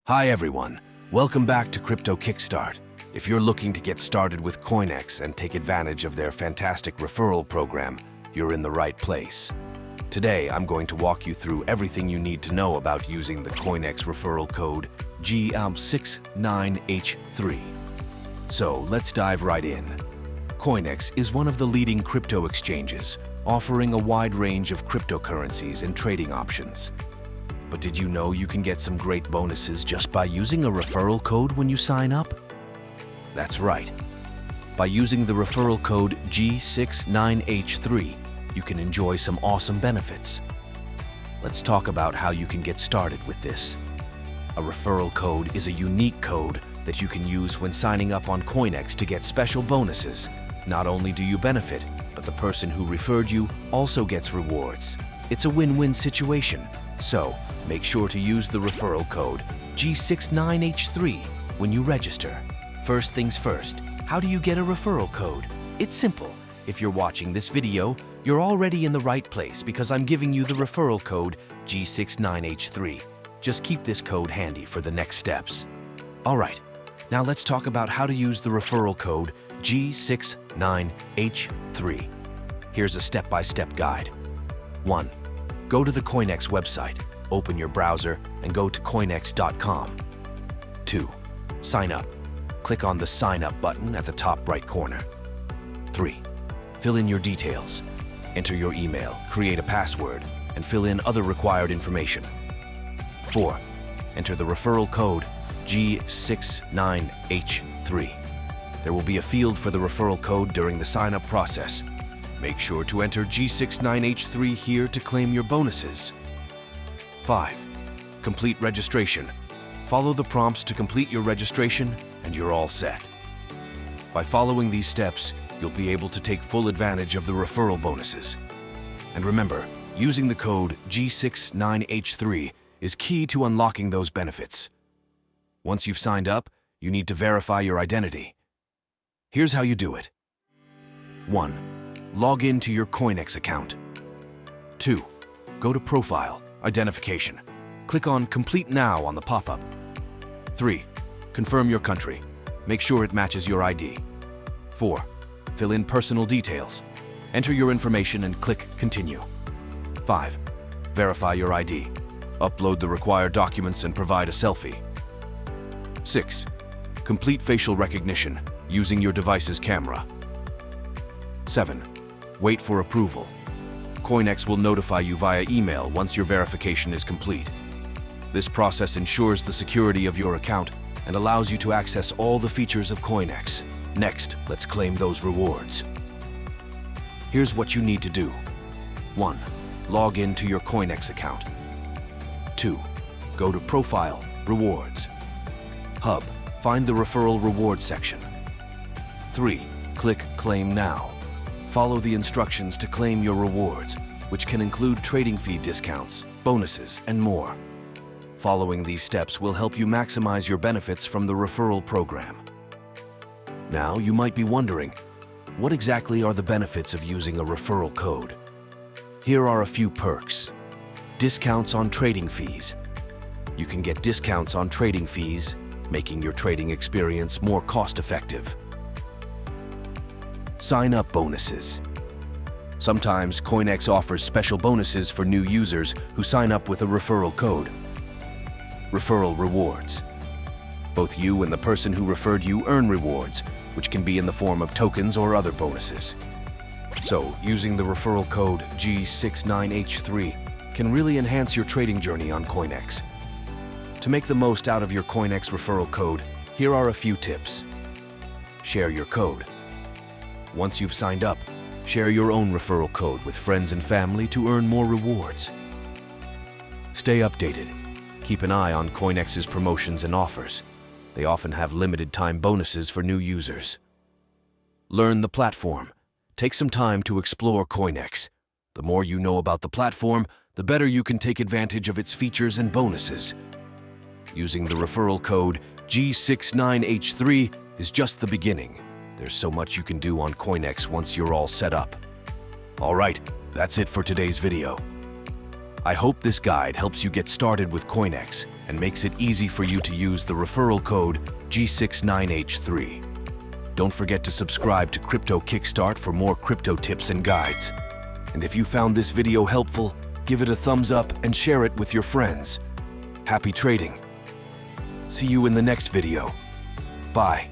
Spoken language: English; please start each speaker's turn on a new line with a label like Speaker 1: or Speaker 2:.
Speaker 1: Hi everyone, welcome back to Crypto Kickstart. If you're looking to get started with CoinEx and take advantage of their fantastic referral program, you're in the right place. Today, I'm going to walk you through everything you need to know about using the CoinEx Referral Code g69h3. So let's dive right in. CoinEx is one of the leading crypto exchanges, offering a wide range of cryptocurrencies and trading options. But did you know you can get some great bonuses just by using a referral code when you sign up? That's right. By using the referral code g69h3, you can enjoy some awesome benefits. Let's talk about how you can get started with this. A referral code is a unique code that you can use when signing up on CoinEx to get special bonuses. Not only do you benefit, but the person who referred you also gets rewards. It's a win-win situation. So, make sure to use the referral code G69H3 when you register. First things first, how do you get a referral code? It's simple. If you're watching this video, you're already in the right place because I'm giving you the referral code G69H3. Just keep this code handy for the next steps. Alright, now let's talk about how to use the referral code G69H3. Here's a step-by-step guide. 1. Go to the CoinEx website, open your browser, and go to coinex.com. 2. Sign up. Click on the Sign Up button at the top right corner. 3. Fill in your details. Enter your email, create a password, and fill in other required information. 4. Enter the referral code G69H3. There will be a field for the referral code during the sign-up process. Make sure to enter G69H3 here to claim your bonuses. 5. Complete registration. Follow the prompts to complete your registration and you're all set. By following these steps, you'll be able to take full advantage of the referral bonuses. And remember, using the code G69H3 is key to unlocking those benefits. Once you've signed up, you need to verify your identity. Here's how you do it. 1. Log in to your CoinEx account. 2. Go to Profile, Identification. Click on Complete Now on the pop-up. 3. Confirm your country. Make sure it matches your ID. 4. Fill in personal details. Enter your information and click Continue. 5. Verify your ID. Upload the required documents and provide a selfie. 6. Complete facial recognition using your device's camera. 7. Wait for approval. CoinEx will notify you via email once your verification is complete. This process ensures the security of your account and allows you to access all the features of CoinEx. Next, let's claim those rewards. Here's what you need to do. 1. Log in to your CoinEx account. 2. Go to Profile, Rewards. Hub, find the Referral Rewards section. 3. Click Claim Now. Follow the instructions to claim your rewards, which can include trading fee discounts, bonuses, and more. Following these steps will help you maximize your benefits from the referral program. Now, you might be wondering, what exactly are the benefits of using a referral code? Here are a few perks. Discounts on trading fees. You can get discounts on trading fees, making your trading experience more cost-effective. Sign-up bonuses. Sometimes CoinEx offers special bonuses for new users who sign up with a referral code. Referral rewards. Both you and the person who referred you earn rewards, which can be in the form of tokens or other bonuses. So, using the referral code G69H3 can really enhance your trading journey on CoinEx. To make the most out of your CoinEx referral code, here are a few tips. Share your code. Once you've signed up, share your own referral code with friends and family to earn more rewards. Stay updated. Keep an eye on CoinEx's promotions and offers. They often have limited-time bonuses for new users. Learn the platform. Take some time to explore CoinEx. The more you know about the platform, the better you can take advantage of its features and bonuses. Using the referral code G69H3 is just the beginning. There's so much you can do on CoinEx once you're all set up. Alright, that's it for today's video. I hope this guide helps you get started with CoinEx and makes it easy for you to use the referral code g69h3. Don't forget to subscribe to Crypto Kickstart for more crypto tips and guides. And if you found this video helpful, give it a thumbs up and share it with your friends. Happy trading! See you in the next video. Bye.